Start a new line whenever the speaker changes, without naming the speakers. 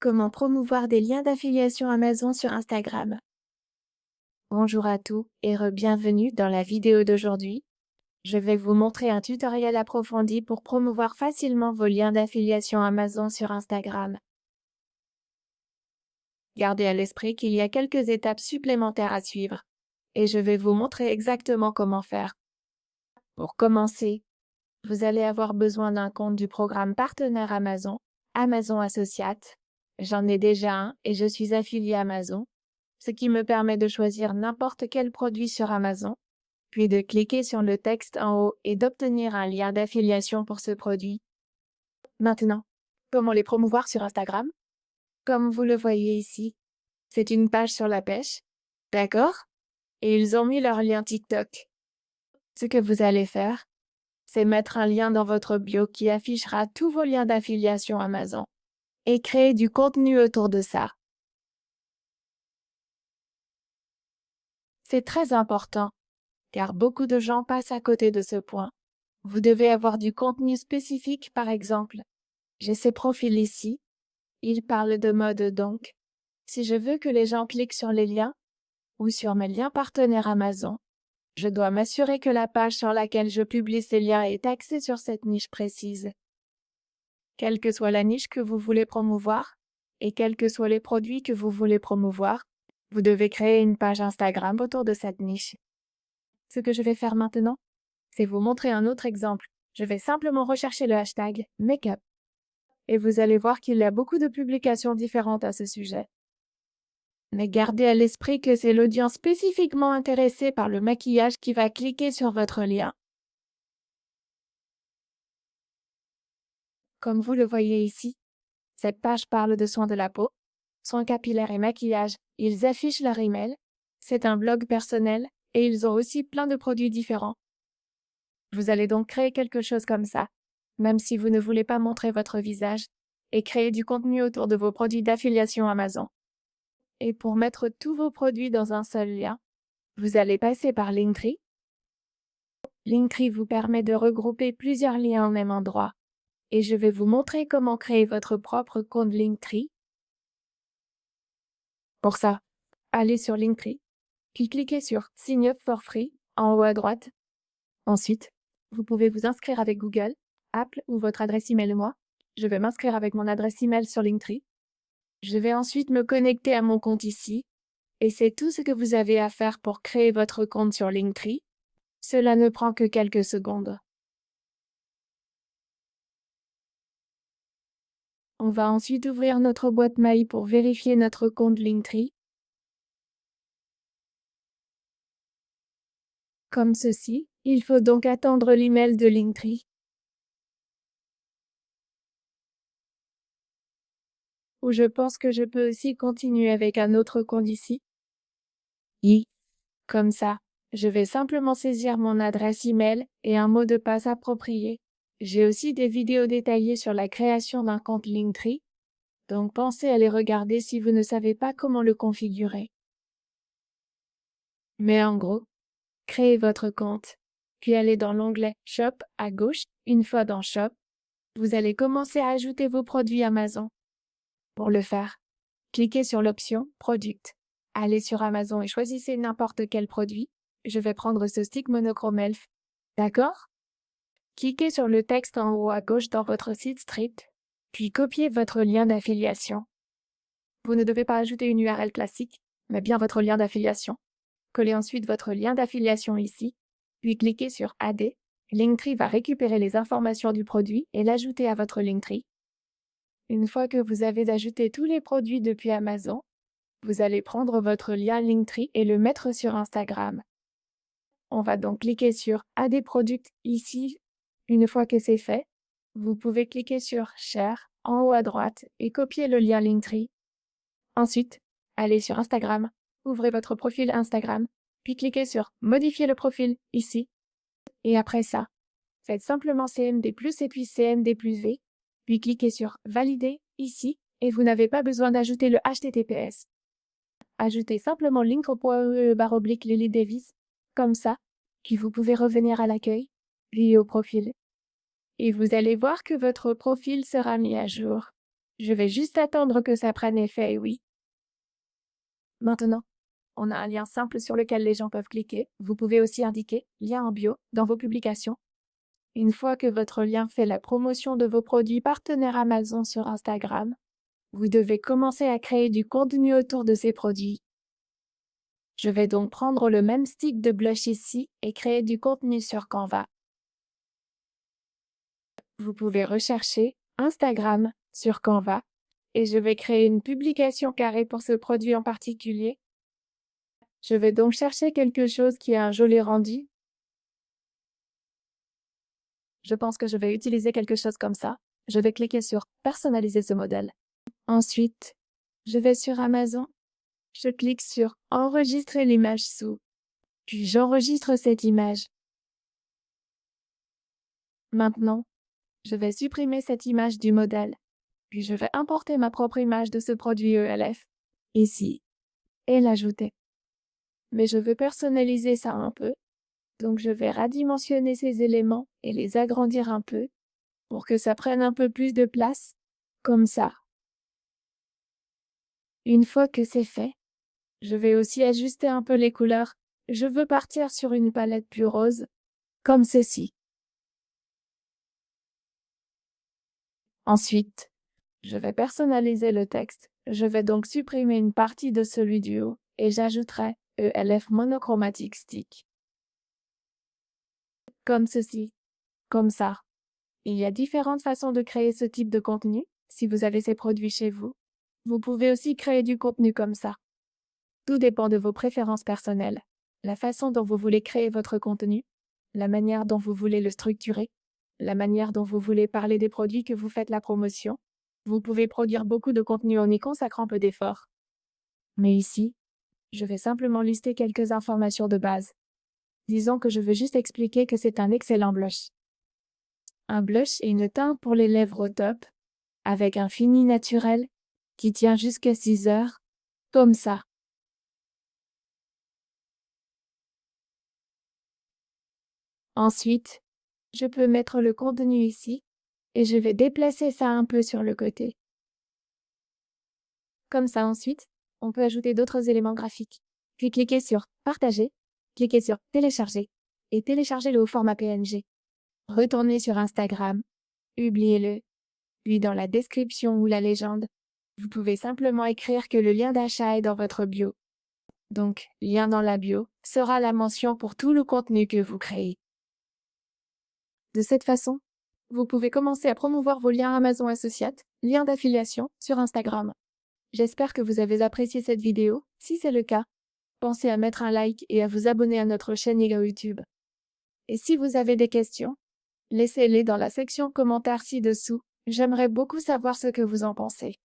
Comment promouvoir des liens d'affiliation Amazon sur Instagram? Bonjour à tous et bienvenue dans la vidéo d'aujourd'hui. Je vais vous montrer un tutoriel approfondi pour promouvoir facilement vos liens d'affiliation Amazon sur Instagram. Gardez à l'esprit qu'il y a quelques étapes supplémentaires à suivre et je vais vous montrer exactement comment faire. Pour commencer, vous allez avoir besoin d'un compte du programme partenaire Amazon, Amazon Associates. J'en ai déjà un et je suis affilié Amazon, ce qui me permet de choisir n'importe quel produit sur Amazon, puis de cliquer sur le texte en haut et d'obtenir un lien d'affiliation pour ce produit. Maintenant, comment les promouvoir sur Instagram? Comme vous le voyez ici, c'est une page sur la pêche, d'accord? Et ils ont mis leur lien TikTok. Ce que vous allez faire, c'est mettre un lien dans votre bio qui affichera tous vos liens d'affiliation Amazon et créer du contenu autour de ça. C'est très important, car beaucoup de gens passent à côté de ce point. Vous devez avoir du contenu spécifique, par exemple. J'ai ces profils ici. Ils parlent de mode donc. Si je veux que les gens cliquent sur les liens ou sur mes liens partenaires Amazon, je dois m'assurer que la page sur laquelle je publie ces liens est axée sur cette niche précise. Quelle que soit la niche que vous voulez promouvoir et quels que soient les produits que vous voulez promouvoir, vous devez créer une page Instagram autour de cette niche. Ce que je vais faire maintenant, c'est vous montrer un autre exemple. Je vais simplement rechercher le hashtag make-up et vous allez voir qu'il y a beaucoup de publications différentes à ce sujet. Mais gardez à l'esprit que c'est l'audience spécifiquement intéressée par le maquillage qui va cliquer sur votre lien. Comme vous le voyez ici, cette page parle de soins de la peau, soins capillaires et maquillage. Ils affichent leur email. C'est un blog personnel et ils ont aussi plein de produits différents. Vous allez donc créer quelque chose comme ça, même si vous ne voulez pas montrer votre visage, et créer du contenu autour de vos produits d'affiliation Amazon. Et pour mettre tous vos produits dans un seul lien, vous allez passer par Linktree. Linktree vous permet de regrouper plusieurs liens au même endroit. Et je vais vous montrer comment créer votre propre compte Linktree. Pour ça, allez sur Linktree, puis cliquez sur Sign up for free en haut à droite. Ensuite, vous pouvez vous inscrire avec Google, Apple ou votre adresse email moi. Je vais m'inscrire avec mon adresse email sur Linktree. Je vais ensuite me connecter à mon compte ici. Et c'est tout ce que vous avez à faire pour créer votre compte sur Linktree. Cela ne prend que quelques secondes. On va ensuite ouvrir notre boîte mail pour vérifier notre compte Linktree. Comme ceci, il faut donc attendre l'email de Linktree. Ou je pense que je peux aussi continuer avec un autre compte ici. Comme ça, je vais simplement saisir mon adresse email et un mot de passe approprié. J'ai aussi des vidéos détaillées sur la création d'un compte Linktree, donc pensez à les regarder si vous ne savez pas comment le configurer. Mais en gros, créez votre compte, puis allez dans l'onglet Shop à gauche. Une fois dans Shop, vous allez commencer à ajouter vos produits Amazon. Pour le faire, cliquez sur l'option Product. Allez sur Amazon et choisissez n'importe quel produit. Je vais prendre ce stick monochrome elf. D'accord? Cliquez sur le texte en haut à gauche dans votre site script, puis copiez votre lien d'affiliation. Vous ne devez pas ajouter une URL classique, mais bien votre lien d'affiliation. Collez ensuite votre lien d'affiliation ici, puis cliquez sur Add. Linktree va récupérer les informations du produit et l'ajouter à votre Linktree. Une fois que vous avez ajouté tous les produits depuis Amazon, vous allez prendre votre lien Linktree et le mettre sur Instagram. On va donc cliquer sur Add Product ici. Une fois que c'est fait, vous pouvez cliquer sur Share en haut à droite et copier le lien Linktree. Ensuite, allez sur Instagram, ouvrez votre profil Instagram, puis cliquez sur Modifier le profil ici. Et après ça, faites simplement CMD+ et puis CMD+V, puis cliquez sur Valider ici et vous n'avez pas besoin d'ajouter le HTTPS. Ajoutez simplement link.ee/Lily Davis, comme ça, puis vous pouvez revenir à l'accueil, puis au profil. Et vous allez voir que votre profil sera mis à jour. Je vais juste attendre que ça prenne effet et oui. Maintenant, on a un lien simple sur lequel les gens peuvent cliquer. Vous pouvez aussi indiquer lien en bio dans vos publications. Une fois que votre lien fait la promotion de vos produits partenaires Amazon sur Instagram, vous devez commencer à créer du contenu autour de ces produits. Je vais donc prendre le même stick de blush ici et créer du contenu sur Canva. Vous pouvez rechercher Instagram sur Canva et je vais créer une publication carrée pour ce produit en particulier. Je vais donc chercher quelque chose qui a un joli rendu. Je pense que je vais utiliser quelque chose comme ça. Je vais cliquer sur personnaliser ce modèle. Ensuite, je vais sur Amazon. Je clique sur enregistrer l'image sous. Puis j'enregistre cette image. Maintenant, je vais supprimer cette image du modèle. Puis je vais importer ma propre image de ce produit ELF, ici, et l'ajouter. Mais je veux personnaliser ça un peu, donc je vais redimensionner ces éléments et les agrandir un peu, pour que ça prenne un peu plus de place, comme ça. Une fois que c'est fait, je vais aussi ajuster un peu les couleurs. Je veux partir sur une palette plus rose, comme ceci. Ensuite, je vais personnaliser le texte. Je vais donc supprimer une partie de celui du haut et j'ajouterai ELF Monochromatic Stick. Comme ceci, comme ça. Il y a différentes façons de créer ce type de contenu. Si vous avez ces produits chez vous, vous pouvez aussi créer du contenu comme ça. Tout dépend de vos préférences personnelles, la façon dont vous voulez créer votre contenu, la manière dont vous voulez le structurer, la manière dont vous voulez parler des produits que vous faites la promotion. Vous pouvez produire beaucoup de contenu en y consacrant peu d'efforts. Mais ici, je vais simplement lister quelques informations de base. Disons que je veux juste expliquer que c'est un excellent blush. Un blush est une teinte pour les lèvres au top, avec un fini naturel qui tient jusqu'à 6 heures, comme ça. Ensuite, je peux mettre le contenu ici et je vais déplacer ça un peu sur le côté. Comme ça ensuite, on peut ajouter d'autres éléments graphiques. Puis cliquez sur Partager, cliquez sur Télécharger et téléchargez-le au format PNG. Retournez sur Instagram, publiez-le, puis dans la description ou la légende, vous pouvez simplement écrire que le lien d'achat est dans votre bio. Donc, lien dans la bio sera la mention pour tout le contenu que vous créez. De cette façon, vous pouvez commencer à promouvoir vos liens Amazon Associates, liens d'affiliation, sur Instagram. J'espère que vous avez apprécié cette vidéo. Si c'est le cas, pensez à mettre un like et à vous abonner à notre chaîne YouTube. Et si vous avez des questions, laissez-les dans la section commentaires ci-dessous. J'aimerais beaucoup savoir ce que vous en pensez.